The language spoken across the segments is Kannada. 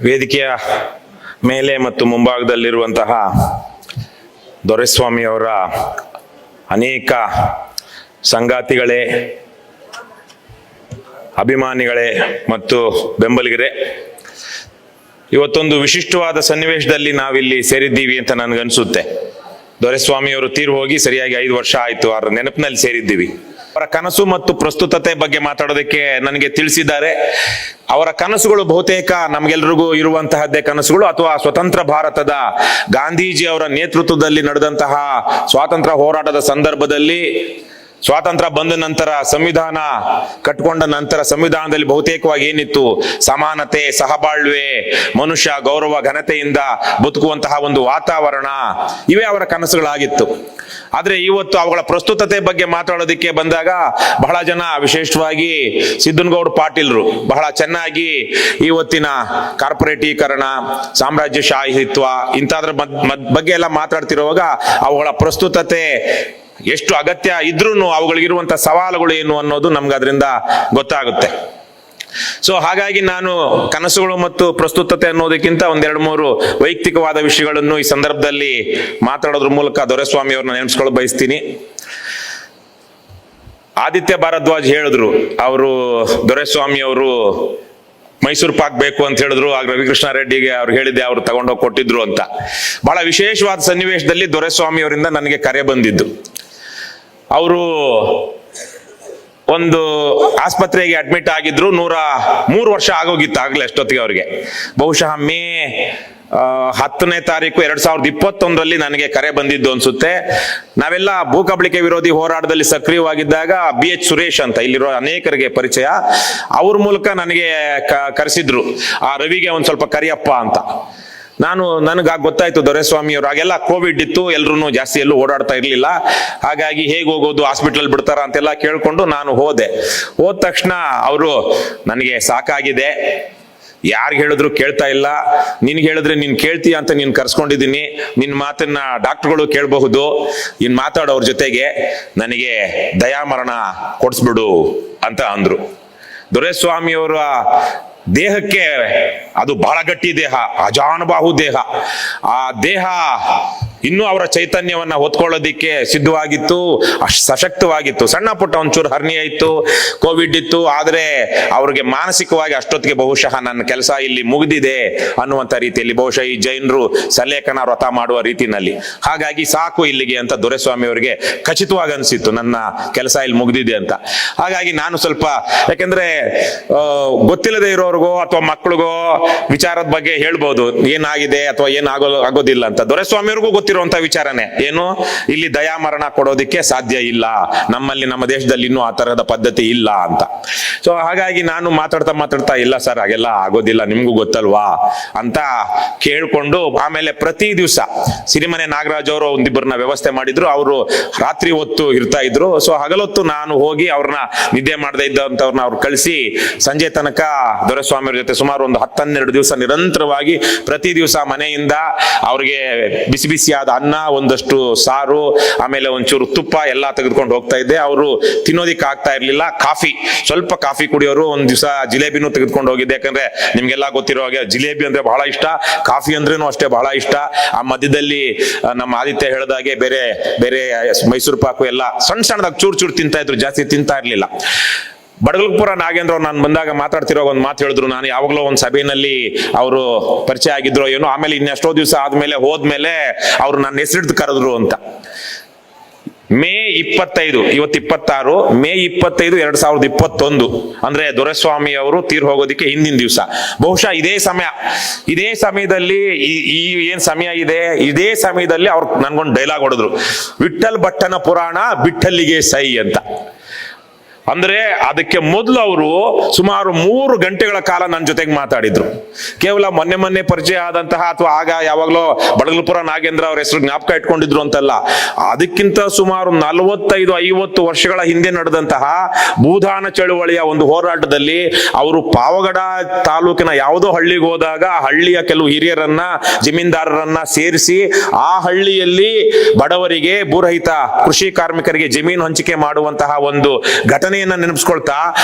ವೇದಿಕೆಯ ಮೇಲೆ ಮತ್ತು ಮುಂಭಾಗದಲ್ಲಿರುವಂತಹ ದೊರೆಸ್ವಾಮಿಯವರ ಅನೇಕ ಸಂಗಾತಿಗಳೇ, ಅಭಿಮಾನಿಗಳೇ ಮತ್ತು ಬೆಂಬಲಿಗರೇ, ಇವತ್ತೊಂದು ವಿಶಿಷ್ಟವಾದ ಸನ್ನಿವೇಶದಲ್ಲಿ ನಾವಿಲ್ಲಿ ಸೇರಿದ್ದೀವಿ ಅಂತ ನನಗನ್ಸುತ್ತೆ. ದೊರೆಸ್ವಾಮಿಯವರು ತೀರು ಹೋಗಿ ಸರಿಯಾಗಿ 5 ವರ್ಷ ಆಯಿತು. ಅವರ ನೆನಪಿನಲ್ಲಿ ಸೇರಿದ್ದೀವಿ. ಅವರ ಕನಸು ಮತ್ತು ಪ್ರಸ್ತುತತೆ ಬಗ್ಗೆ ಮಾತಾಡೋದಕ್ಕೆ ನನಗೆ ತಿಳಿಸಿದ್ದಾರೆ. ಅವರ ಕನಸುಗಳು ಬಹುತೇಕ ನಮ್ಗೆಲ್ರಿಗೂ ಇರುವಂತಹದ್ದೇ ಕನಸುಗಳು, ಅಥವಾ ಸ್ವತಂತ್ರ ಭಾರತದ ಗಾಂಧೀಜಿ ಅವರ ನೇತೃತ್ವದಲ್ಲಿ ನಡೆದಂತಹ ಸ್ವಾತಂತ್ರ್ಯ ಹೋರಾಟದ ಸಂದರ್ಭದಲ್ಲಿ, ಸ್ವಾತಂತ್ರ್ಯ ಬಂದ ನಂತರ ಸಂವಿಧಾನ ಕಟ್ಕೊಂಡ ನಂತರ ಸಂವಿಧಾನದಲ್ಲಿ ಬಹುತೇಕವಾಗಿ ಏನಿತ್ತು, ಸಮಾನತೆ, ಸಹಬಾಳ್ವೆ, ಮನುಷ್ಯ ಗೌರವ ಘನತೆಯಿಂದ ಬದುಕುವಂತಹ ಒಂದು ವಾತಾವರಣ, ಇವೇ ಅವರ ಕನಸುಗಳಾಗಿತ್ತು. ಆದ್ರೆ ಇವತ್ತು ಅವುಗಳ ಪ್ರಸ್ತುತತೆ ಬಗ್ಗೆ ಮಾತಾಡೋದಕ್ಕೆ ಬಂದಾಗ ಬಹಳ ಜನ, ವಿಶೇಷವಾಗಿ ಸಿದ್ದನಗೌಡ ಪಾಟೀಲ್ರು ಬಹಳ ಚೆನ್ನಾಗಿ ಇವತ್ತಿನ ಕಾರ್ಪೊರೇಟೀಕರಣ, ಸಾಮ್ರಾಜ್ಯಶಾಹಿತ್ವ ಇಂಥದ್ರ ಬಗ್ಗೆ ಎಲ್ಲ ಮಾತಾಡ್ತಿರುವಾಗ ಅವುಗಳ ಪ್ರಸ್ತುತತೆ ಎಷ್ಟು ಅಗತ್ಯ ಇದ್ರೂ ಅವುಗಳಿಗಿರುವಂತಹ ಸವಾಲುಗಳು ಏನು ಅನ್ನೋದು ನಮ್ಗೆ ಅದರಿಂದ ಗೊತ್ತಾಗುತ್ತೆ. ಸೊ ಹಾಗಾಗಿ ನಾನು ಕನಸುಗಳು ಮತ್ತು ಪ್ರಸ್ತುತತೆ ಅನ್ನೋದಕ್ಕಿಂತ 1-2-3 ವೈಯಕ್ತಿಕವಾದ ವಿಷಯಗಳನ್ನು ಈ ಸಂದರ್ಭದಲ್ಲಿ ಮಾತಾಡೋದ್ರ ಮೂಲಕ ದೊರೆಸ್ವಾಮಿ ಅವ್ರನ್ನ ನೆನೆಸ್ಕೊಳ್ಳ ಬಯಸ್ತೀನಿ. ಆದಿತ್ಯ ಭಾರದ್ವಾಜ್ ಹೇಳಿದ್ರು, ಅವರು ದೊರೆಸ್ವಾಮಿ ಅವರು ಮೈಸೂರು ಪಾಕ್ ಬೇಕು ಅಂತ ಹೇಳಿದ್ರು. ಆಗ ರವಿಕೃಷ್ಣ ರೆಡ್ಡಿಗೆ ಅವ್ರು ಹೇಳಿದ್ದೆ, ಅವ್ರು ತಗೊಂಡೋಗಿ ಕೊಟ್ಟಿದ್ರು ಅಂತ. ಬಹಳ ವಿಶೇಷವಾದ ಸನ್ನಿವೇಶದಲ್ಲಿ ದೊರೆಸ್ವಾಮಿ ಅವರಿಂದ ನನಗೆ ಕರೆ ಬಂದಿದ್ದು. ಅವರು ಒಂದು ಆಸ್ಪತ್ರೆಗೆ ಅಡ್ಮಿಟ್ ಆಗಿದ್ರು. 103 ವರ್ಷ ಆಗೋಗಿತ್ತು ಆಗ್ಲೇ ಅಷ್ಟೊತ್ತಿಗೆ ಅವ್ರಿಗೆ. ಬಹುಶಃ ಮೇ 10ನೇ ತಾರೀಕು 2021ರಲ್ಲಿ ನನಗೆ ಕರೆ ಬಂದಿದ್ದು ಅನ್ಸುತ್ತೆ. ನಾವೆಲ್ಲ ಭೂಕಬಳಿಕೆ ವಿರೋಧಿ ಹೋರಾಟದಲ್ಲಿ ಸಕ್ರಿಯವಾಗಿದ್ದಾಗ BH ಸುರೇಶ್ ಅಂತ ಇಲ್ಲಿರೋ ಅನೇಕರಿಗೆ ಪರಿಚಯ, ಅವ್ರ ಮೂಲಕ ನನಗೆ ಕರೆಸಿದ್ರು, ಆ ರವಿಗೆ ಒಂದ್ ಸ್ವಲ್ಪ ಕರಿಯಪ್ಪ ಅಂತ. ನನಗೆ ಗೊತ್ತಾಯ್ತು ದೊರೆಸ್ವಾಮಿ ಅವರು, ಆಗೆಲ್ಲ ಕೋವಿಡ್ ಇತ್ತು, ಎಲ್ರು ಜಾಸ್ತಿ ಎಲ್ಲೂ ಓಡಾಡ್ತಾ ಇರ್ಲಿಲ್ಲ. ಹಾಗಾಗಿ ಹೇಗೆ ಹೋಗೋದು, ಹಾಸ್ಪಿಟಲ್ ಬಿಡ್ತಾರ ಅಂತೆಲ್ಲ ಕೇಳ್ಕೊಂಡು ನಾನು ಹೋದ ತಕ್ಷಣ ಅವರು, ನನಗೆ ಸಾಕಾಗಿದೆ, ಯಾರಿಗೆ ಹೇಳಿದ್ರು ಕೇಳ್ತಾ ಇಲ್ಲ, ನಿನ್ಗೆ ಹೇಳಿದ್ರೆ ನೀನ್ ಕೇಳ್ತೀಯ ಅಂತ ನೀನ್ ಕರ್ಸ್ಕೊಂಡಿದ್ದೀನಿ, ನಿನ್ ಮಾತನ್ನ ಡಾಕ್ಟರ್ಗಳು ಕೇಳಬಹುದು, ನೀನ್ ಮಾತಾಡೋರ್ ಜೊತೆಗೆ, ನನಗೆ ದಯಾಮರಣ ಕೊಡಿಸ್ಬಿಡು ಅಂತ ಅಂದ್ರು. ದೊರೆಸ್ವಾಮಿಯವರ ದೇಹಕ್ಕೆ ಅದು ಬಹಳ ಗಟ್ಟಿ ದೇಹ, ಅಜಾನುಬಾಹು ದೇಹ. ಆ ದೇಹ ಇನ್ನೂ ಅವರ ಚೈತನ್ಯವನ್ನ ಹೊತ್ಕೊಳ್ಳೋದಿಕ್ಕೆ ಸಿದ್ಧವಾಗಿತ್ತು, ಅಷ್ಟು ಸಶಕ್ತವಾಗಿತ್ತು. ಸಣ್ಣ ಪುಟ್ಟ ಒಂಚೂರು ಹರ್ನಿಯ ಇತ್ತು, ಕೋವಿಡ್ ಇತ್ತು, ಆದ್ರೆ ಅವ್ರಿಗೆ ಮಾನಸಿಕವಾಗಿ ಅಷ್ಟೊತ್ತಿಗೆ ಬಹುಶಃ ನನ್ನ ಕೆಲಸ ಇಲ್ಲಿ ಮುಗಿದಿದೆ ಅನ್ನುವಂಥ ರೀತಿಯಲ್ಲಿ, ಬಹುಶಃ ಈ ಜೈನರು ಸಲ್ಲೇಖನ ವ್ರತ ಮಾಡುವ ರೀತಿನಲ್ಲಿ, ಹಾಗಾಗಿ ಸಾಕು ಇಲ್ಲಿಗೆ ಅಂತ ದೊರೆಸ್ವಾಮಿ ಅವರಿಗೆ ಖಚಿತವಾಗಿ ಅನಿಸಿತ್ತು, ನನ್ನ ಕೆಲಸ ಇಲ್ಲಿ ಮುಗಿದಿದೆ ಅಂತ. ಹಾಗಾಗಿ ನಾನು ಸ್ವಲ್ಪ, ಯಾಕೆಂದ್ರೆ ಗೊತ್ತಿಲ್ಲದೆ ಇರೋರ್ಗೋ ಅಥವಾ ಮಕ್ಕಳಿಗೋ ವಿಚಾರದ ಬಗ್ಗೆ ಹೇಳ್ಬೋದು, ಏನಾಗಿದೆ ಅಥವಾ ಆಗೋದಿಲ್ಲ ಅಂತ. ದೊರೆಸ್ವಾಮಿಯವ್ರಿಗೂ ಗೊತ್ತಿರುವಂತ ವಿಚಾರನೆ ಏನು, ಇಲ್ಲಿ ದಯಾಮರಣ ಕೊಡೋದಿಕ್ಕೆ ಸಾಧ್ಯ ಇಲ್ಲ, ನಮ್ಮ ದೇಶದಲ್ಲಿ ಇನ್ನೂ ಆ ತರಹದ ಪದ್ಧತಿ ಇಲ್ಲ ಅಂತ. ಸೊ ಹಾಗಾಗಿ ನಾನು ಮಾತಾಡ್ತಾ ಇಲ್ಲ ಸರ್ ಹಾಗೆಲ್ಲ ಆಗೋದಿಲ್ಲ, ನಿಮ್ಗೂ ಗೊತ್ತಲ್ವಾ ಅಂತ ಕೇಳ್ಕೊಂಡು, ಆಮೇಲೆ ಪ್ರತಿ ದಿವಸ ಸಿರಿಮನೆ ನಾಗರಾಜ್ ಅವರು ಒಂದಿಬ್ಬರನ್ನ ವ್ಯವಸ್ಥೆ ಮಾಡಿದ್ರು. ಅವರು ರಾತ್ರಿ ಹೊತ್ತು ಇರ್ತಾ ಇದ್ರು. ಸೊ ಹಗಲೊತ್ತು ನಾನು ಹೋಗಿ ಅವ್ರನ್ನ ನಿದ್ದೆ ಮಾಡದೇ ಇದ್ದಂಥವ್ರನ್ನ ಅವ್ರು ಕಳಿಸಿ ಸಂಜೆ ತನಕ ದೊರೆಸ್ವಾಮಿ ಅವ್ರ ಜೊತೆ ಸುಮಾರು ಒಂದು 10-12 ದಿವಸ ನಿರಂತರವಾಗಿ ಪ್ರತಿ ದಿವಸ ಮನೆಯಿಂದ ಅವ್ರಿಗೆ ಬಿಸಿ ಬಿಸಿಯಾದ ಅನ್ನ, ಒಂದಷ್ಟು ಸಾರು, ಆಮೇಲೆ ಒಂಚೂರು ತುಪ್ಪ ಎಲ್ಲ ತೆಗೆದುಕೊಂಡು ಹೋಗ್ತಾ ಇದ್ದೆ. ಅವರು ತಿನ್ನೋದಿಕ್ಕೆ ಆಗ್ತಾ ಇರ್ಲಿಲ್ಲ. ಸ್ವಲ್ಪ ಕಾಫಿ ಕುಡಿಯೋರು. ಒಂದ್ ದಿವಸ ಜಿಲೇಬಿನೂ ತೆಗೆದುಕೊಂಡು ಹೋಗಿದ್ದೆ, ಯಾಕಂದ್ರೆ ನಿಮ್ಗೆಲ್ಲ ಗೊತ್ತಿರೋ ಹಾಗೆ ಜಿಲೇಬಿ ಅಂದ್ರೆ ಬಹಳ ಇಷ್ಟ, ಕಾಫಿ ಅಂದ್ರೇನು ಅಷ್ಟೇ ಬಹಳ ಇಷ್ಟ. ಆ ಮಧ್ಯದಲ್ಲಿ ನಮ್ಮ ಆದಿತ್ಯ ಹೇಳ್ದಾಗೆ ಬೇರೆ ಬೇರೆ ಮೈಸೂರು ಪಾಕು ಎಲ್ಲ ಸಣ್ಣದಾಗಿ ಚೂರು ತಿಂತಾ ಇದ್ರು, ಜಾಸ್ತಿ ತಿಂತಾ ಇರ್ಲಿಲ್ಲ. ಬಡಗಲ್ಪುರ ನಾಗೇಂದ್ರ ಅವ್ರು ನಾನು ಬಂದಾಗ ಮಾತಾಡ್ತಿರೋ ಒಂದು ಮಾತು ಹೇಳಿದ್ರು, ನಾನು ಯಾವಾಗಲೂ ಒಂದು ಸಭೆಯಲ್ಲಿ ಅವರು ಪರಿಚಯ ಆಗಿದ್ರು ಏನೋ, ಆಮೇಲೆ ಇನ್ನೆಷ್ಟೋ ದಿವಸ ಆದ್ಮೇಲೆ ಹೋದ್ಮೇಲೆ ಅವ್ರು ನನ್ನ ಹೆಸರಿಡ್ದು ಕರೆದ್ರು ಅಂತ. ಮೇ 25, ಇವತ್ತು 26, ಮೇ 25, 2021 ಅಂದ್ರೆ ದೊರೆಸ್ವಾಮಿ ಅವರು ತೀರ್ ಹೋಗೋದಿಕ್ಕೆ ಹಿಂದಿನ ದಿವಸ. ಬಹುಶಃ ಇದೇ ಸಮಯದಲ್ಲಿ ಈ ಏನ್ ಸಮಯ ಇದೆ, ಇದೇ ಸಮಯದಲ್ಲಿ ಅವ್ರು ನನ್ಗೊಂದು ಡೈಲಾಗ್ ಹೊಡೆದ್ರು, ವಿಠಲ್ ಭಟ್ಟನ ಪುರಾಣ ಬಿಟ್ಟಲ್ಲಿಗೆ ಸೈ ಅಂತ. ಅಂದ್ರೆ ಅದಕ್ಕೆ ಮೊದಲು ಅವರು ಸುಮಾರು 3 ಗಂಟೆಗಳ ಕಾಲ ನನ್ನ ಜೊತೆಗೆ ಮಾತಾಡಿದ್ರು. ಕೇವಲ ಮೊನ್ನೆ ಪರಿಚಯ ಆದಂತಹ ಅಥವಾ ಆಗ ಯಾವಾಗಲೂ ಬಡಗಲ್ಪುರ ನಾಗೇಂದ್ರ ಅವ್ರ ಹೆಸರು ಜ್ಞಾಪಕ ಇಟ್ಕೊಂಡಿದ್ರು ಅಂತಲ್ಲ, ಅದಕ್ಕಿಂತ ಸುಮಾರು 45-50 ವರ್ಷಗಳ ಹಿಂದೆ ನಡೆದಂತಹ ಭೂದಾನ ಚಳುವಳಿಯ ಒಂದು ಹೋರಾಟದಲ್ಲಿ ಅವರು ಪಾವಗಡ ತಾಲೂಕಿನ ಯಾವುದೋ ಹಳ್ಳಿಗೆ ಹೋದಾಗ ಹಳ್ಳಿಯ ಕೆಲವು ಹಿರಿಯರನ್ನ, ಜಮೀನ್ದಾರರನ್ನ ಸೇರಿಸಿ ಆ ಹಳ್ಳಿಯಲ್ಲಿ ಬಡವರಿಗೆ, ಭೂರಹಿತ ಕೃಷಿ ಕಾರ್ಮಿಕರಿಗೆ ಜಮೀನು ಹಂಚಿಕೆ ಮಾಡುವಂತಹ ಒಂದು ಘಟನೆ ಘಟನೆಯನ್ನ ನೆನಪಿಸ್ಕೊಳ್ತಾ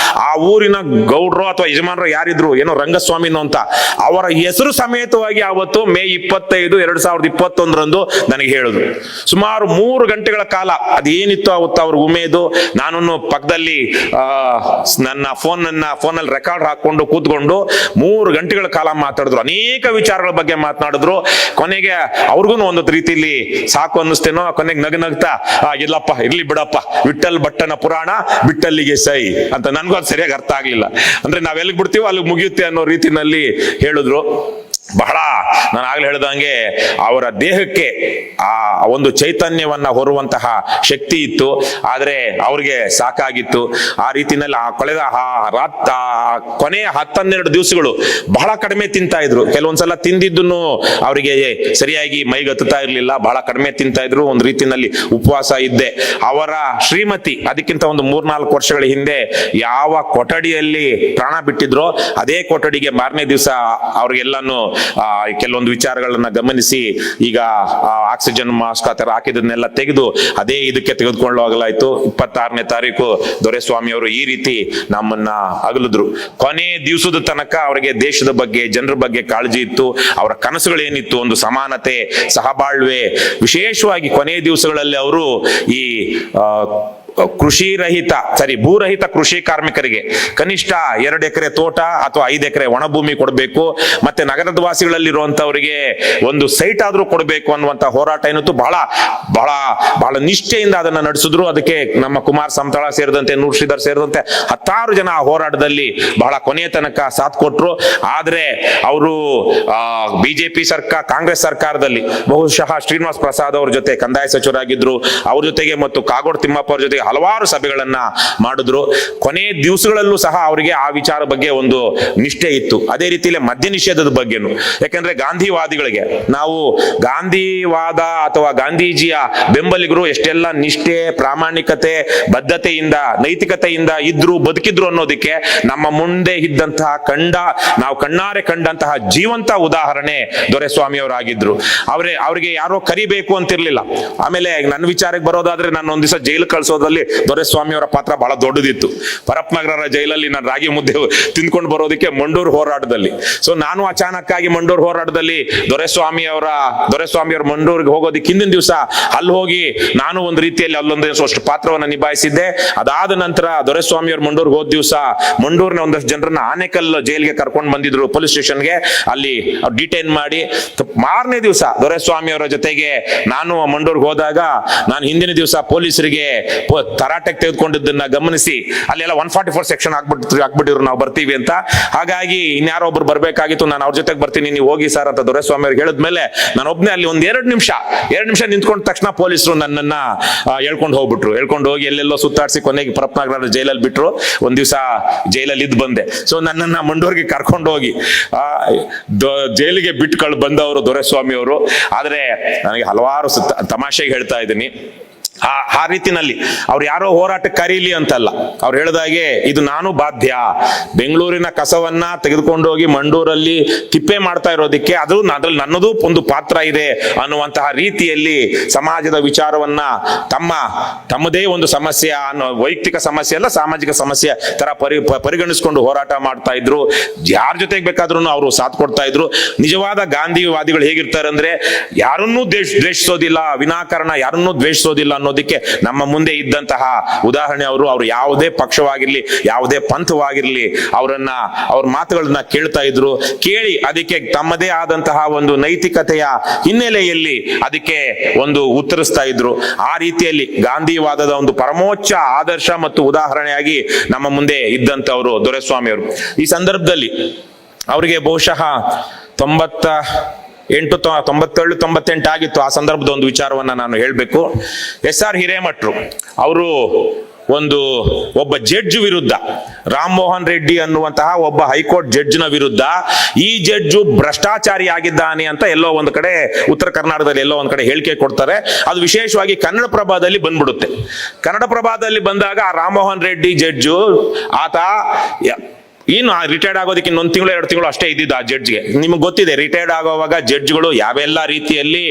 ಆ ಊರಿನ ಗೌಡ್ರು ಅಥವಾ ಯಜಮಾನರು ಯಾರಿದ್ರು, ಏನೋ ರಂಗಸ್ವಾಮಿನೋ ಅಂತ, ಅವರ ಹೆಸರು ಸಮೇತವಾಗಿ ಅವತ್ತು ಮೇ 25, 2021 ನನಗೆ ಹೇಳಿದ್ರು. ಸುಮಾರು 3 ಗಂಟೆಗಳ ಕಾಲ ಅದೇನಿತ್ತು ಅವತ್ತು ಅವ್ರ ಉಮೇದು, ನಾನು ಪಕ್ಕದಲ್ಲಿ ನನ್ನ ಫೋನಲ್ಲಿ ರೆಕಾರ್ಡ್ ಹಾಕೊಂಡು ಕೂತ್ಕೊಂಡು 3 ಗಂಟೆಗಳ ಕಾಲ ಮಾತಾಡಿದ್ರು. ಅನೇಕ ವಿಚಾರಗಳ ಬಗ್ಗೆ ಮಾತನಾಡಿದ್ರು. ಕೊನೆಗೆ ಅವ್ರಿಗೂ ಒಂದು ರೀತಿಯಲ್ಲಿ ಸಾಕು ಅನ್ನಿಸ್ತೇನೋ, ಕೊನೆಗೆ ನಗ್ತಾ ಇಲ್ಲಪ್ಪ ಇರ್ಲಿ ಬಿಡಪ್ಪ, ವಿಠಲ್ ಭಟ್ಟನ ಪುರಾಣ ಬಿಟ್ಟಲ್ಲಿಗೆ ಸೈ ಅಂತ. ನನ್ಗೂ ಅದು ಸರಿಯಾಗಿ ಅರ್ಥ ಆಗ್ಲಿಲ್ಲ. ಅಂದ್ರೆ ನಾವೆಲ್ಲಿಗೆ ಬಿಡ್ತೀವೋ ಅಲ್ಲಿಗೆ ಮುಗಿಯುತ್ತೆ ಅನ್ನೋ ರೀತಿನಲ್ಲಿ ಹೇಳಿದ್ರು. ಬಹಳ ನಾನು ಆಗ್ಲೇ ಹೇಳ್ದಂಗೆ ಅವರ ದೇಹಕ್ಕೆ ಆ ಒಂದು ಚೈತನ್ಯವನ್ನ ಹೊರುವಂತಹ ಶಕ್ತಿ ಇತ್ತು. ಆದ್ರೆ ಅವ್ರಿಗೆ ಸಾಕಾಗಿತ್ತು. ಆ ರೀತಿನಲ್ಲಿ ಕಳೆದ ಕೊನೆಯ 10-12 ದಿವಸಗಳು ಬಹಳ ಕಡಿಮೆ ತಿಂತಾ ಇದ್ರು. ಕೆಲವೊಂದ್ಸಲ ತಿಂದಿದ್ದನ್ನು ಅವರಿಗೆ ಸರಿಯಾಗಿ ಮೈಗತ್ತುತ್ತಾ ಇರ್ಲಿಲ್ಲ, ಬಹಳ ಕಡಿಮೆ ತಿಂತಾ ಇದ್ರು. ಒಂದು ರೀತಿನಲ್ಲಿ ಉಪವಾಸ ಇದ್ದೆ. ಅವರ ಶ್ರೀಮತಿ ಅದಕ್ಕಿಂತ ಒಂದು 3-4 ವರ್ಷಗಳ ಹಿಂದೆ ಯಾವ ಕೊಠಡಿಯಲ್ಲಿ ಪ್ರಾಣ ಬಿಟ್ಟಿದ್ರೋ ಅದೇ ಕೊಠಡಿಗೆ ಮಾರನೇ ದಿವಸ ಅವ್ರಿಗೆಲ್ಲಾನು ಕೆಲವೊಂದು ವಿಚಾರಗಳನ್ನ ಗಮನಿಸಿ ಈಗ ಆಕ್ಸಿಜನ್ ಮಾಸ್ಕ್ ಆ ತರ ಹಾಕಿದನ್ನೆಲ್ಲ ತೆಗೆದು ಅದೇ ಇದಕ್ಕೆ ತೆಗೆದುಕೊಂಡು ಹೋಗಲಾಯ್ತು. 26ನೇ ತಾರೀಕು ದೊರೆಸ್ವಾಮಿ ಅವರು ಈ ರೀತಿ ನಮ್ಮನ್ನ ಅಗಲಿದ್ರು. ಕೊನೆ ದಿವಸದ ತನಕ ಅವರಿಗೆ ದೇಶದ ಬಗ್ಗೆ, ಜನರ ಬಗ್ಗೆ ಕಾಳಜಿ ಇತ್ತು. ಅವರ ಕನಸುಗಳೇನಿತ್ತು, ಒಂದು ಸಮಾನತೆ, ಸಹಬಾಳ್ವೆ. ವಿಶೇಷವಾಗಿ ಕೊನೆ ದಿವಸಗಳಲ್ಲಿ ಅವರು ಈ ಭೂರಹಿತ ಕೃಷಿ ಕಾರ್ಮಿಕರಿಗೆ ಕನಿಷ್ಠ 2 ಎಕರೆ ತೋಟ ಅಥವಾ 5 ಎಕರೆ ಒಣಭೂಮಿ ಕೊಡಬೇಕು, ಮತ್ತೆ ನಗರದ ವಾಸಿಗಳಲ್ಲಿರುವಂತವರಿಗೆ ಒಂದು ಸೈಟ್ ಆದ್ರೂ ಕೊಡಬೇಕು ಅನ್ನುವಂತ ಹೋರಾಟ ಏನಿತ್ತು, ಬಹಳ ಬಹಳ ಬಹಳ ನಿಷ್ಠೆಯಿಂದ ಅದನ್ನ ನಡೆಸಿದ್ರು. ಅದಕ್ಕೆ ನಮ್ಮ ಕುಮಾರ್ ಸಮತಾಳ ಸೇರಿದಂತೆ, ನೂರ್ ಶ್ರೀಧರ್ ಸೇರಿದಂತೆ 10 ಜನ ಆ ಹೋರಾಟದಲ್ಲಿ ಬಹಳ ಕೊನೆಯ ತನಕ ಸಾಥ್ ಕೊಟ್ರು. ಆದ್ರೆ ಅವರು ಬಿಜೆಪಿ ಸರ್ಕಾರ, ಕಾಂಗ್ರೆಸ್ ಸರ್ಕಾರದಲ್ಲಿ ಬಹುಶಃ ಶ್ರೀನಿವಾಸ್ ಪ್ರಸಾದ್ ಅವ್ರ ಜೊತೆ ಕಂದಾಯ ಸಚಿವರಾಗಿದ್ರು. ಅವ್ರ ಜೊತೆಗೆ ಮತ್ತು ಕಾಗೋಡು ತಿಮ್ಮಪ್ಪ ಅವ್ರ ಜೊತೆಗೆ ಹಲವಾರು ಸಭೆಗಳನ್ನ ಮಾಡಿದ್ರು. ಕೊನೆ ದಿವಸಗಳಲ್ಲೂ ಸಹ ಅವರಿಗೆ ಆ ವಿಚಾರ ಬಗ್ಗೆ ಒಂದು ನಿಷ್ಠೆ ಇತ್ತು. ಅದೇ ರೀತಿಯಲ್ಲಿ ಮದ್ಯ ನಿಷೇಧದ ಬಗ್ಗೆನು. ಯಾಕಂದ್ರೆ ಗಾಂಧಿವಾದಿಗಳಿಗೆ, ನಾವು ಗಾಂಧಿವಾದ ಅಥವಾ ಗಾಂಧೀಜಿಯ ಬೆಂಬಲಿಗರು ಎಷ್ಟೆಲ್ಲ ನಿಷ್ಠೆ, ಪ್ರಾಮಾಣಿಕತೆ, ಬದ್ಧತೆಯಿಂದ, ನೈತಿಕತೆಯಿಂದ ಇದ್ರು, ಬದುಕಿದ್ರು ಅನ್ನೋದಕ್ಕೆ ನಮ್ಮ ಮುಂದೆ ಇದ್ದಂತಹ ನಾವು ಕಣ್ಣಾರೆ ಕಂಡಂತಹ ಜೀವಂತ ಉದಾಹರಣೆ ದೊರೆಸ್ವಾಮಿ ಅವರಾಗಿದ್ರು. ಅವ್ರಿಗೆ ಯಾರೋ ಕರಿಬೇಕು ಅಂತಿರ್ಲಿಲ್ಲ. ಆಮೇಲೆ ನನ್ನ ವಿಚಾರಕ್ಕೆ ಬರೋದಾದ್ರೆ, ನಾನು ಒಂದ್ ದಿವಸ ಜೈಲು ಕಳಿಸೋದ್ರಲ್ಲಿ ದೊರೆಸ್ವಾಮಿ ಅವರ ಪಾತ್ರ ಬಹಳ ದೊಡ್ಡದಿತ್ತು. ಪರಪ್ನಗರ ಜೈಲಲ್ಲಿ ನಾನು ರಾಗಿ ಮುದ್ದೆ ತಿಂದ್ಕೊಂಡು ಬರೋದಕ್ಕೆ ಮಂಡೂರು ಹೋರಾಟದಲ್ಲಿ. ಸೊ ನಾನು ಅಚಾನಕ್ಕಾಗಿ ಮಂಡೂರು ಹೋರಾಟದಲ್ಲಿ ದೊರೆಸ್ವಾಮಿ ಅವರ ಮಂಡೂರಿಗೆ ಹೋಗೋದಕ್ಕೆ ಹಿಂದಿನ ದಿವಸ ಅಲ್ಲಿ ಹೋಗಿ ನಾನು ಒಂದು ರೀತಿಯಲ್ಲಿ ಅಲ್ಲೊಂದಷ್ಟು ಪಾತ್ರವನ್ನು ನಿಭಾಯಿಸಿದ್ದೆ. ಅದಾದ ನಂತರ ದೊರೆಸ್ವಾಮಿ ಅವ್ರ ಮಂಡೂರ್ಗೆ ಹೋದ ದಿವಸ ಮಂಡೂರಿನ ಒಂದಷ್ಟು ಜನರನ್ನ ಆನೇಕಲ್ ಜೈಲ್ಗೆ ಕರ್ಕೊಂಡು ಬಂದಿದ್ರು, ಪೊಲೀಸ್ ಸ್ಟೇಷನ್ಗೆ. ಅಲ್ಲಿ ಡಿಟೈನ್ ಮಾಡಿ ಮಾರನೇ ದಿವಸ ದೊರೆಸ್ವಾಮಿ ಅವರ ಜೊತೆಗೆ ನಾನು ಮಂಡೂರ್ಗೆ ಹೋದಾಗ, ನಾನು ಹಿಂದಿನ ದಿವಸ ಪೊಲೀಸರಿಗೆ ತರಾಟೆಗೆ ತೆಗೆದುಕೊಂಡಿದ್ದನ್ನ ಗಮನಿಸಿ ಅಲ್ಲೆಲ್ಲ 144 ಸೆಕ್ಷನ್ ಹಾಕ್ಬಿಟ್ಟಿದ್ರು, ನಾವು ಬರ್ತೀವಿ ಅಂತ. ಹಾಗಾಗಿ ಇನ್ಯಾರೋ ಒಬ್ರು ಬರ್ಬೇಕಾಗಿತ್ತು, ನಾನು ಅವ್ರ ಜೊತೆಗೆ ಬರ್ತೀನಿ, ನೀವು ಹೋಗಿ ಸರ್ ಅಂತ ದೊರೆಸ್ವಾಮಿ ಅವ್ರಿಗೆ ಹೇಳಿದ್ಮೇಲೆ ನಾನು ಒಬ್ನೇ ಅಲ್ಲಿ ಒಂದ್ 2 ನಿಮಿಷ ನಿಂತ್ಕೊಂಡ ತಕ್ಷಣ ಪೊಲೀಸರು ನನ್ನನ್ನ ಹೇಳ್ಕೊಂಡು ಹೋಗಿ ಎಲ್ಲೆಲ್ಲೋ ಸುತ್ತಾಡಿಸಿ ಕೊನೆಗೆ ಪರಪ್ನಗರ ಜೈಲಲ್ಲಿ ಬಿಟ್ರು. ಒಂದ್ ದಿವಸ ಜೈಲಲ್ಲಿ ಇದ್ದು ಬಂದೆ. ಸೊ ನನ್ನನ್ನ ಮಂಡೂರಿಗೆ ಕರ್ಕೊಂಡು ಹೋಗಿ ಜೈಲಿಗೆ ಬಿಟ್ಟು ಬಂದವರು ದೊರೆಸ್ವಾಮಿ ಅವರು. ಆದ್ರೆ ನನಗೆ ಹಲವಾರು ತಮಾಷೆಗೆ ಹೇಳ್ತಾ ಇದ್ದೀನಿ, ಆ ರೀತಿನಲ್ಲಿ ಅವ್ರು ಯಾರೋ ಹೋರಾಟಕ್ಕೆ ಕರೀಲಿ ಅಂತಲ್ಲ. ಅವ್ರು ಹೇಳಿದಾಗೆ ಇದು ನಾನು ಬಾಧ್ಯ, ಬೆಂಗಳೂರಿನ ಕಸವನ್ನ ತೆಗೆದುಕೊಂಡು ಹೋಗಿ ಮಂಡೂರಲ್ಲಿ ತಿಪ್ಪೆ ಮಾಡ್ತಾ ಇರೋದಕ್ಕೆ ಅದ್ರಲ್ಲಿ ನನ್ನದು ಒಂದು ಪಾತ್ರ ಇದೆ ಅನ್ನುವಂತಹ ರೀತಿಯಲ್ಲಿ ಸಮಾಜದ ವಿಚಾರವನ್ನ ತಮ್ಮದೇ ಒಂದು ಸಮಸ್ಯೆ ಅನ್ನೋ, ವೈಯಕ್ತಿಕ ಸಮಸ್ಯೆ ಅಲ್ಲ, ಸಾಮಾಜಿಕ ಸಮಸ್ಯೆ ತರ ಪರಿಗಣಿಸ್ಕೊಂಡು ಹೋರಾಟ ಮಾಡ್ತಾ ಇದ್ರು. ಯಾರ ಜೊತೆಗೆ ಬೇಕಾದ್ರೂ ಅವರು ಸಾಥ್ ಕೊಡ್ತಾ ಇದ್ರು. ನಿಜವಾದ ಗಾಂಧಿವಾದಿಗಳು ಹೇಗಿರ್ತಾರೆ ಅಂದ್ರೆ, ಯಾರನ್ನೂ ದ್ವೇಷಿಸೋದಿಲ್ಲ, ವಿನಾಕಾರಣ ಯಾರನ್ನೂ ದ್ವೇಷಿಸೋದಿಲ್ಲ ಅನ್ನೋದಕ್ಕೆ ನಮ್ಮ ಮುಂದೆ ಇದ್ದಂತಹ ಉದಾಹರಣೆ ಅವರು ಯಾವುದೇ ಪಕ್ಷವಾಗಿರ್ಲಿ, ಯಾವುದೇ ಪಂಥವಾಗಿರ್ಲಿ, ಅವ್ರ ಮಾತುಗಳನ್ನ ಕೇಳ್ತಾ ಇದ್ರು. ಕೇಳಿ ಅದಕ್ಕೆ ತಮ್ಮದೇ ಆದಂತಹ ಒಂದು ನೈತಿಕತೆಯ ಹಿನ್ನೆಲೆಯಲ್ಲಿ ಅದಕ್ಕೆ ಒಂದು ಉತ್ತರಿಸ್ತಾ ಇದ್ರು. ಆ ರೀತಿಯಲ್ಲಿ ಗಾಂಧಿವಾದದ ಒಂದು ಪರಮೋಚ್ಚ ಆದರ್ಶ ಮತ್ತು ಉದಾಹರಣೆಯಾಗಿ ನಮ್ಮ ಮುಂದೆ ಇದ್ದಂತವರು ದೊರೆಸ್ವಾಮಿ ಅವರು. ಈ ಸಂದರ್ಭದಲ್ಲಿ ಅವರಿಗೆ ಬಹುಶಃ 97-98 ಆಗಿತ್ತು. ಆ ಸಂದರ್ಭದ ಒಂದು ವಿಚಾರವನ್ನ ನಾನು ಹೇಳ್ಬೇಕು. SR ಹಿರೇಮಠರು ಅವರು ಒಬ್ಬ ಜಡ್ಜ್ ವಿರುದ್ಧ, ರಾಮ್ ಮೋಹನ್ ರೆಡ್ಡಿ ಅನ್ನುವಂತಹ ಒಬ್ಬ ಹೈಕೋರ್ಟ್ ಜಡ್ಜ್ನ ವಿರುದ್ಧ, ಈ ಜಡ್ಜು ಭ್ರಷ್ಟಾಚಾರಿ ಆಗಿದ್ದಾನೆ ಅಂತ ಎಲ್ಲೋ ಒಂದು ಕಡೆ ಉತ್ತರ ಕರ್ನಾಟಕದಲ್ಲಿ ಎಲ್ಲೋ ಒಂದು ಕಡೆ ಹೇಳಿಕೆ ಕೊಡ್ತಾರೆ. ಅದು ವಿಶೇಷವಾಗಿ ಕನ್ನಡಪ್ರಭದಲ್ಲಿ ಬಂದ್ಬಿಡುತ್ತೆ. ಕನ್ನಡಪ್ರಭದಲ್ಲಿ ಬಂದಾಗ ರಾಮ್ ಮೋಹನ್ ರೆಡ್ಡಿ ಜಡ್ಜು ಆತ ಇನ್ನು ರಿಟೈರ್ಡ್ ಆಗೋದಕ್ಕೆ ಇನ್ನೊಂದು ತಿಂಗಳು 2 ತಿಂಗಳು ಅಷ್ಟೇ ಇದ್ದಿದ್ದು ಆ ಜಡ್ಜ್ಗೆ. ನಿಮ್ಗೆ ಗೊತ್ತಿದೆ, ರಿಟೈರ್ಡ್ ಆಗುವಾಗ ಜಡ್ಜ್ಗಳು ಯಾವೆಲ್ಲ ರೀತಿಯಲ್ಲಿ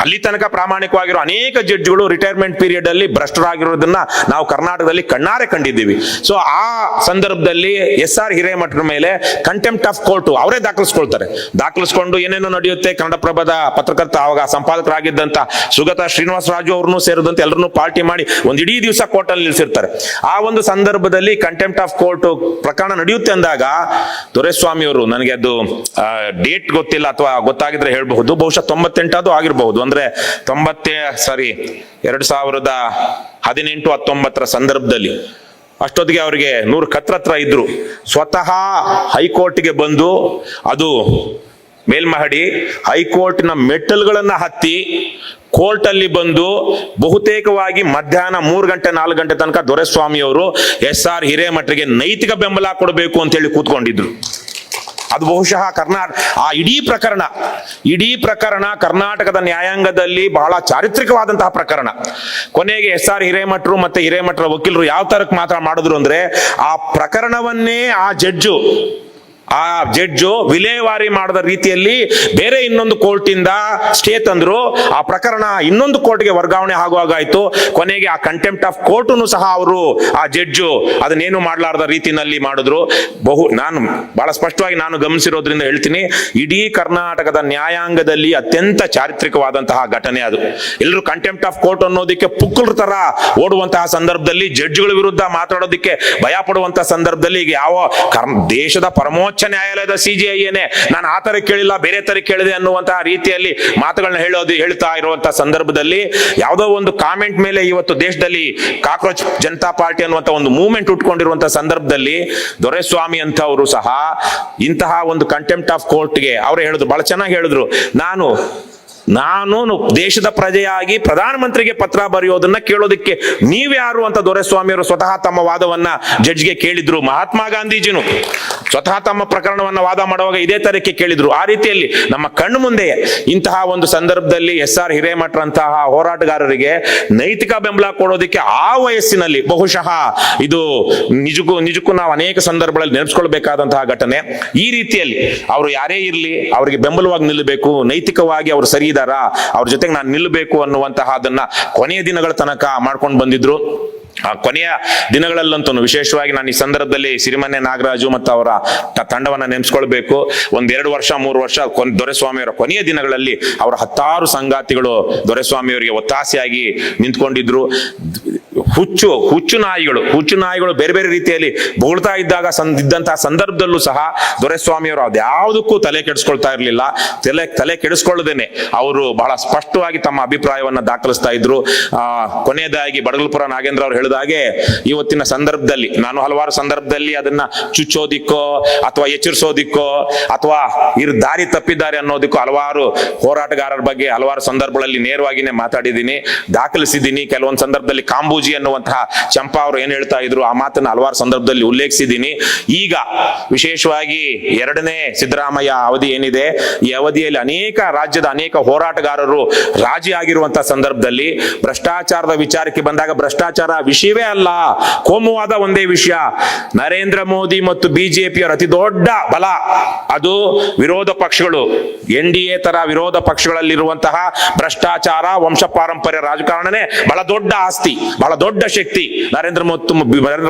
ಅಲ್ಲಿ ತನಕ ಪ್ರಾಮಾಣಿಕವಾಗಿರೋ ಅನೇಕ ಜಡ್ಜ್ಗಳು ರಿಟೈರ್ಮೆಂಟ್ ಪೀರಿಯಡ್ ಅಲ್ಲಿ ಭ್ರಷ್ಟರಾಗಿರೋದನ್ನ ನಾವು ಕರ್ನಾಟಕದಲ್ಲಿ ಕಣ್ಣಾರೆ ಕಂಡಿದ್ದೀವಿ. ಸೊ ಆ ಸಂದರ್ಭದಲ್ಲಿ SR ಹಿರೇಮಠರ ಮೇಲೆ ಕಂಟೆಂಪ್ಟ್ ಆಫ್ ಕೋರ್ಟ್ ಅವರೇ ದಾಖಲಿಸ್ಕೊಂಡು ಏನೇನೋ ನಡೆಯುತ್ತೆ. ಕನ್ನಡಪ್ರಭದ ಪತ್ರಕರ್ತ ಆವಾಗ ಸಂಪಾದಕರಾಗಿದ್ದಂತ ಸುಗತ ಶ್ರೀನಿವಾಸ ರಾಜು ಅವ್ರನ್ನೂ ಸೇರಿದಂತೆ ಎಲ್ಲರನ್ನೂ ಪಾರ್ಟಿ ಮಾಡಿ ಒಂದು ಇಡೀ ದಿವಸ ಕೋರ್ಟ್ ಅಲ್ಲಿ ನಿಲ್ಸಿರ್ತಾರೆ. ಆ ಒಂದು ಸಂದರ್ಭದಲ್ಲಿ ಕಂಟೆಂಪ್ಟ್ ಆಫ್ ಕೋರ್ಟ್ ಪ್ರಕರಣ ನಡೆಯುತ್ತೆ ಅಂದಾಗ ದೊರೆಸ್ವಾಮಿ ಅವರು, ನನಗೆ ಅದು ಡೇಟ್ ಗೊತ್ತಿಲ್ಲ ಅಥವಾ ಗೊತ್ತಾಗಿದ್ರೆ ಹೇಳ್ಬಹುದು, ಬಹುಶಃ 98 ಅದು ಆಗಿರಬಹುದು. ಅಂದ್ರೆ 2018-19 ಸಂದರ್ಭದಲ್ಲಿ ಅಷ್ಟೊತ್ತಿಗೆ ಅವರಿಗೆ 100 ಹತ್ರ ಇದ್ರು. ಸ್ವತಃ ಹೈಕೋರ್ಟ್ಗೆ ಬಂದು, ಅದು ಮೇಲ್ಮಹಡಿ ಹೈಕೋರ್ಟ್ನ ಮೆಟ್ಟಲ್ಗಳನ್ನ ಹತ್ತಿ ಕೋರ್ಟ್ ಅಲ್ಲಿ ಬಂದು ಬಹುತೇಕವಾಗಿ ಮಧ್ಯಾಹ್ನ 3 ಗಂಟೆ 4 ಗಂಟೆ ತನಕ ದೊರೆಸ್ವಾಮಿ ಅವರು SR ಹಿರೇಮಠರಿಗೆ ನೈತಿಕ ಬೆಂಬಲ ಕೊಡಬೇಕು ಅಂತ ಹೇಳಿ ಕೂತ್ಕೊಂಡಿದ್ರು. ಅದು ಬಹುಶಃ ಆ ಇಡೀ ಪ್ರಕರಣ ಕರ್ನಾಟಕದ ನ್ಯಾಯಾಂಗದಲ್ಲಿ ಬಹಳ ಚಾರಿತ್ರಿಕವಾದಂತಹ ಪ್ರಕರಣ. ಕೊನೆಗೆ SR ಹಿರೇಮಠರು ಮತ್ತೆ ಹಿರೇಮಠರ ವಕೀಲರು ಯಾವ ತರಕ್ಕೆ ಮಾಡಿದ್ರು ಅಂದ್ರೆ, ಆ ಪ್ರಕರಣವನ್ನೇ ಆ ಜಡ್ಜು ವಿಲೇವಾರಿ ಮಾಡದ ರೀತಿಯಲ್ಲಿ ಬೇರೆ ಇನ್ನೊಂದು ಕೋರ್ಟ್ ಇಂದ ಸ್ಟೇ ತಂದ್ರು. ಆ ಪ್ರಕರಣ ಇನ್ನೊಂದು ಕೋರ್ಟ್ಗೆ ವರ್ಗಾವಣೆ ಆಗುವಾಗಾಯ್ತು. ಕೊನೆಗೆ ಆ ಕಂಟೆಂಪ್ಟ್ ಆಫ್ ಕೋರ್ಟ್ ಸಹ ಅವರು, ಆ ಜಡ್ಜು ಅದನ್ನೇನು ಮಾಡಲಾರದ ರೀತಿಯಲ್ಲಿ ಮಾಡಿದ್ರು. ನಾನು ಬಹಳ ಸ್ಪಷ್ಟವಾಗಿ ನಾನು ಗಮನಿಸಿರೋದ್ರಿಂದ ಹೇಳ್ತೀನಿ, ಇಡೀ ಕರ್ನಾಟಕದ ನ್ಯಾಯಾಂಗದಲ್ಲಿ ಅತ್ಯಂತ ಚಾರಿತ್ರಿಕವಾದಂತಹ ಘಟನೆ ಅದು. ಎಲ್ಲರೂ ಕಂಟೆಂಪ್ಟ್ ಆಫ್ ಕೋರ್ಟ್ ಅನ್ನೋದಕ್ಕೆ ಪುಕ್ಕಲ ತರ ಓಡುವಂತಹ ಸಂದರ್ಭದಲ್ಲಿ, ಜಡ್ಜ್ಗಳ ವಿರುದ್ಧ ಮಾತಾಡೋದಕ್ಕೆ ಭಯ ಪಡುವಂತಹ ಸಂದರ್ಭದಲ್ಲಿ, ಈಗ ಯಾವ ದೇಶದ ಪರಮೋಚ್ಚ ನ್ಯಾಯಾಲಯದ CJIನೇ ನಾನು ಆ ತರ ಕೇಳಿಲ್ಲ, ಬೇರೆ ತರ ಕೇಳಿದೆ ಅನ್ನುವಂತಹ ರೀತಿಯಲ್ಲಿ ಮಾತುಗಳನ್ನ ಹೇಳ್ತಾ ಇರುವಂತಹ ಸಂದರ್ಭದಲ್ಲಿ, ಯಾವುದೋ ಒಂದು ಕಾಮೆಂಟ್ ಮೇಲೆ ಇವತ್ತು ದೇಶದಲ್ಲಿ ಕಾಕ್ರೋಚ್ ಜನತಾ ಪಾರ್ಟಿ ಅನ್ನುವಂತ ಒಂದು ಮೂವ್ಮೆಂಟ್ ಉಟ್ಕೊಂಡಿರುವಂತಹ ಸಂದರ್ಭದಲ್ಲಿ ದೊರೆಸ್ವಾಮಿ ಅಂತವರು ಸಹ ಇಂತಹ ಒಂದು ಕಂಟೆಂಪ್ಟ್ ಆಫ್ ಕೋರ್ಟ್ಗೆ ಅವರೇ ಹೇಳಿದ್ರು, ಬಹಳ ಚೆನ್ನಾಗಿ ಹೇಳಿದ್ರು, ನಾನು ದೇಶದ ಪ್ರಜೆಯಾಗಿ ಪ್ರಧಾನಮಂತ್ರಿಗೆ ಪತ್ರ ಬರೆಯೋದನ್ನ ಕೇಳೋದಕ್ಕೆ ನೀವ್ಯಾರು ಅಂತ ದೊರೆಸ್ವಾಮಿ ಅವರು ಸ್ವತಃ ತಮ್ಮ ವಾದವನ್ನ ಜಡ್ಜ್ಗೆ ಕೇಳಿದ್ರು. ಮಹಾತ್ಮ ಗಾಂಧೀಜಿನು ಸ್ವತಃ ತಮ್ಮ ಪ್ರಕರಣವನ್ನ ವಾದ ಮಾಡುವಾಗ ಇದೇ ತರಕ್ಕೆ ಕೇಳಿದ್ರು. ಆ ರೀತಿಯಲ್ಲಿ ನಮ್ಮ ಕಣ್ಣು ಮುಂದೆ ಇಂತಹ ಒಂದು ಸಂದರ್ಭದಲ್ಲಿ SR ಹಿರೇಮಠರಂತಹ ಹೋರಾಟಗಾರರಿಗೆ ನೈತಿಕ ಬೆಂಬಲ ಕೊಡೋದಕ್ಕೆ ಆ ವಯಸ್ಸಿನಲ್ಲಿ ಬಹುಶಃ ಇದು ನಿಜಕ್ಕೂ ನಾವು ಅನೇಕ ಸಂದರ್ಭಗಳಲ್ಲಿ ನೆನೆಸ್ಕೊಳ್ಬೇಕಾದಂತಹ ಘಟನೆ. ಈ ರೀತಿಯಲ್ಲಿ ಅವರು ಯಾರೇ ಇರಲಿ ಅವರಿಗೆ ಬೆಂಬಲವಾಗಿ ನಿಲ್ಲಬೇಕು, ನೈತಿಕವಾಗಿ ಅವರು ಸರಿ ಅವ್ರ ಜೊತೆಗೆ ನಾನು ನಿಲ್ಲಬೇಕು ಅನ್ನುವಂತಹ ಅದನ್ನ ಕೊನೆಯ ದಿನಗಳ ತನಕ ಮಾಡ್ಕೊಂಡು ಬಂದಿದ್ರು. ಆ ಕೊನೆಯ ದಿನಗಳಲ್ಲಂತೂ ವಿಶೇಷವಾಗಿ ನಾನು ಈ ಸಂದರ್ಭದಲ್ಲಿ ಸಿರಿಮನೆ ನಾಗರಾಜು ಮತ್ತು ಅವರ ತಂಡವನ್ನ ನೆನೆಸ್ಕೊಳ್ಬೇಕು. 1-2 ವರ್ಷ 3 ವರ್ಷ ದೊರೆಸ್ವಾಮಿ ಅವರ ಕೊನೆಯ ದಿನಗಳಲ್ಲಿ ಅವರ 10 ಸಂಗಾತಿಗಳು ದೊರೆಸ್ವಾಮಿ ಅವರಿಗೆ ಒತ್ತಾಸೆಯಾಗಿ ನಿಂತ್ಕೊಂಡಿದ್ರು. ಹುಚ್ಚು ನಾಯಿಗಳು ಬೇರೆ ಬೇರೆ ರೀತಿಯಲ್ಲಿ ಬೊಗಳ್ತಾ ಇದ್ದಂತಹ ಸಂದರ್ಭದಲ್ಲೂ ಸಹ ದೊರೆಸ್ವಾಮಿ ಅವರು ಅದ್ಯಾವುದಕ್ಕೂ ತಲೆ ಕೆಡಿಸ್ಕೊಳ್ತಾ ಇರಲಿಲ್ಲ. ತಲೆ ಕೆಡಿಸ್ಕೊಳ್ಳದೇನೆ ಅವರು ಬಹಳ ಸ್ಪಷ್ಟವಾಗಿ ತಮ್ಮ ಅಭಿಪ್ರಾಯವನ್ನ ದಾಖಲಿಸ್ತಾ ಇದ್ರು. ಕೊನೆಯದಾಗಿ ಬಡಗಲ್ಪುರ ನಾಗೇಂದ್ರ ಅವರು ಹೇಳಿದಾಗೆ, ಇವತ್ತಿನ ಸಂದರ್ಭದಲ್ಲಿ ನಾನು ಹಲವಾರು ಸಂದರ್ಭದಲ್ಲಿ ಅದನ್ನ ಚುಚ್ಚೋದಿಕ್ಕೋ ಅಥವಾ ಎಚ್ಚರಿಸೋದಿಕ್ಕೋ ಅಥವಾ ದಾರಿ ತಪ್ಪಿದ್ದಾರೆ ಅನ್ನೋದಕ್ಕೂ ಹಲವಾರು ಹೋರಾಟಗಾರರ ಬಗ್ಗೆ ಹಲವಾರು ಸಂದರ್ಭಗಳಲ್ಲಿ ನೇರವಾಗಿನೇ ಮಾತಾಡಿದ್ದೀನಿ, ದಾಖಲಿಸಿದ್ದೀನಿ. ಕೆಲವೊಂದು ಸಂದರ್ಭದಲ್ಲಿ ಕಾಂಬೂಜಿ ಅನ್ನುವಂತಹ ಚಂಪಾ ಅವರು ಏನ್ ಹೇಳ್ತಾ ಇದ್ರು ಆ ಮಾತನ್ನ ಹಲವಾರು ಸಂದರ್ಭದಲ್ಲಿ ಉಲ್ಲೇಖಿಸಿದ್ದೀನಿ. ಈಗ ವಿಶೇಷವಾಗಿ 2ನೇ ಸಿದ್ದರಾಮಯ್ಯ ಅವಧಿ ಏನಿದೆ, ಈ ಅವಧಿಯಲ್ಲಿ ರಾಜ್ಯದ ಅನೇಕ ಹೋರಾಟಗಾರರು ರಾಜಿ ಆಗಿರುವಂತಹ ಸಂದರ್ಭದಲ್ಲಿ ಭ್ರಷ್ಟಾಚಾರದ ವಿಚಾರಕ್ಕೆ ಬಂದಾಗ ಭ್ರಷ್ಟಾಚಾರ ವಿಷಯವೇ ಅಲ್ಲ, ಕೋಮುವಾದ ಒಂದೇ ವಿಷಯ. ನರೇಂದ್ರ ಮೋದಿ ಮತ್ತು ಬಿಜೆಪಿಯವರ ಅತಿ ದೊಡ್ಡ ಬಲ ಅದು ವಿರೋಧ ಪಕ್ಷಗಳು, NDA ತರ ವಿರೋಧ ಪಕ್ಷಗಳಲ್ಲಿರುವಂತಹ ಭ್ರಷ್ಟಾಚಾರ, ವಂಶ ಪಾರಂಪರ್ಯ ರಾಜಕಾರಣನೇ ಬಹಳ ದೊಡ್ಡ ಆಸ್ತಿ, ಬಹಳ ದೊಡ್ಡ ಶಕ್ತಿ ನರೇಂದ್ರ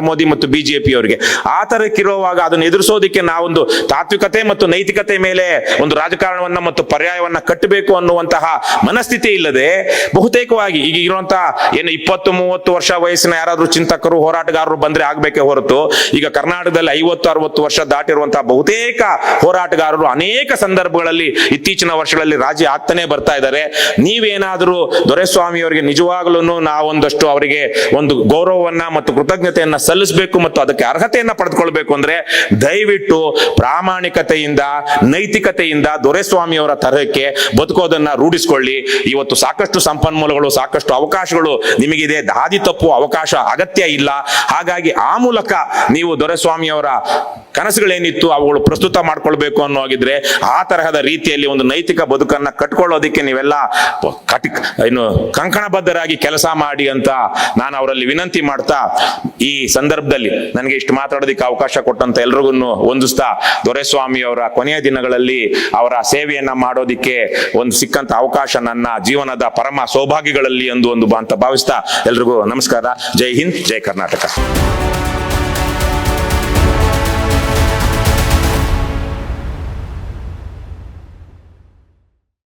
ಮೋದಿ ಮತ್ತು ಬಿಜೆಪಿ ಅವರಿಗೆ. ಆ ತರಕ್ಕಿರುವಾಗ ಅದನ್ನು ಎದುರಿಸೋದಿಕ್ಕೆ ನಾವೊಂದು ತಾತ್ವಿಕತೆ ಮತ್ತು ನೈತಿಕತೆ ಮೇಲೆ ಒಂದು ರಾಜಕಾರಣವನ್ನ ಮತ್ತು ಪರ್ಯಾಯವನ್ನ ಕಟ್ಟಬೇಕು ಅನ್ನುವಂತಹ ಮನಸ್ಥಿತಿ ಇಲ್ಲದೆ ಬಹುತೇಕವಾಗಿ ಈಗ ಇರುವಂತಹ ಏನು 20-30 ವರ್ಷ ವಯಸ್ಸಿನ ಯಾರಾದ್ರೂ ಚಿಂತಕರು ಹೋರಾಟಗಾರರು ಬಂದ್ರೆ ಆಗ್ಬೇಕೇ ಹೊರತು, ಈಗ ಕರ್ನಾಟಕದಲ್ಲಿ 50-60 ವರ್ಷ ದಾಟಿರುವಂತಹ ಬಹುತೇಕ ಹೋರಾಟಗಾರರು ಅನೇಕ ಸಂದರ್ಭಗಳಲ್ಲಿ ಇತ್ತೀಚಿನ ವರ್ಷಗಳಲ್ಲಿ ರಾಜಿ ಆಗ್ತಾನೆ ಬರ್ತಾ ಇದ್ದಾರೆ. ನೀವೇನಾದ್ರೂ ದೊರೆಸ್ವಾಮಿ ಅವರಿಗೆ ನಿಜವಾಗ್ಲೂ ನಾವೊಂದಷ್ಟು ಅವರಿಗೆ ಒಂದು ಗೌರವವನ್ನ ಮತ್ತು ಕೃತಜ್ಞತೆಯನ್ನ ಸಲ್ಲಿಸಬೇಕು ಮತ್ತು ಅದಕ್ಕೆ ಅರ್ಹತೆಯನ್ನ ಪಡೆದುಕೊಳ್ಬೇಕು ಅಂದ್ರೆ ದಯವಿಟ್ಟು ಪ್ರಾಮಾಣಿಕತೆಯಿಂದ ನೈತಿಕತೆಯಿಂದ ದೊರೆಸ್ವಾಮಿ ಅವರ ತರಹಕ್ಕೆ ಬದುಕೋದನ್ನ ರೂಢಿಸಿಕೊಳ್ಳಿ. ಇವತ್ತು ಸಾಕಷ್ಟು ಸಂಪನ್ಮೂಲಗಳು, ಸಾಕಷ್ಟು ಅವಕಾಶಗಳು ನಿಮಗಿದೆ, ದಾದಿ ತಪ್ಪುವ ಅವಕಾಶ ಅಗತ್ಯ ಇಲ್ಲ. ಹಾಗಾಗಿ ಆ ಮೂಲಕ ನೀವು ದೊರೆಸ್ವಾಮಿ ಅವರ ಕನಸುಗಳೇನಿತ್ತು ಅವುಗಳು ಪ್ರಸ್ತುತ ಮಾಡ್ಕೊಳ್ಬೇಕು ಅನ್ನೋ ಹಾಗಿದ್ರೆ ಆ ತರಹದ ರೀತಿಯಲ್ಲಿ ಒಂದು ನೈತಿಕ ಬದುಕನ್ನ ಕಟ್ಕೊಳ್ಳೋದಿಕ್ಕೆ ನೀವೆಲ್ಲ ಕಂಕಣಬದ್ಧರಾಗಿ ಕೆಲಸ ಮಾಡಿ ಅಂತ ನಾನು ನಾನು ಅವರಲ್ಲಿ ವಿನಂತಿ ಮಾಡ್ತಾ ಈ ಸಂದರ್ಭದಲ್ಲಿ ನನಗೆ ಇಷ್ಟು ಮಾತಾಡೋದಕ್ಕೆ ಅವಕಾಶ ಕೊಟ್ಟಂತ ಎಲ್ರಿಗೂ ವಂದಿಸ್ತಾ, ದೊರೆಸ್ವಾಮಿ ಅವರ ಕೊನೆಯ ದಿನಗಳಲ್ಲಿ ಅವರ ಸೇವೆಯನ್ನ ಮಾಡೋದಿಕ್ಕೆ ಒಂದು ಸಿಕ್ಕಂತ ಅವಕಾಶ ನನ್ನ ಜೀವನದ ಪರಮ ಸೌಭಾಗ್ಯಗಳಲ್ಲಿ ಒಂದು ಅಂತ ಭಾವಿಸ್ತಾ ಎಲ್ರಿಗೂ ನಮಸ್ಕಾರ. ಜೈ ಹಿಂದ್, ಜೈ ಕರ್ನಾಟಕ.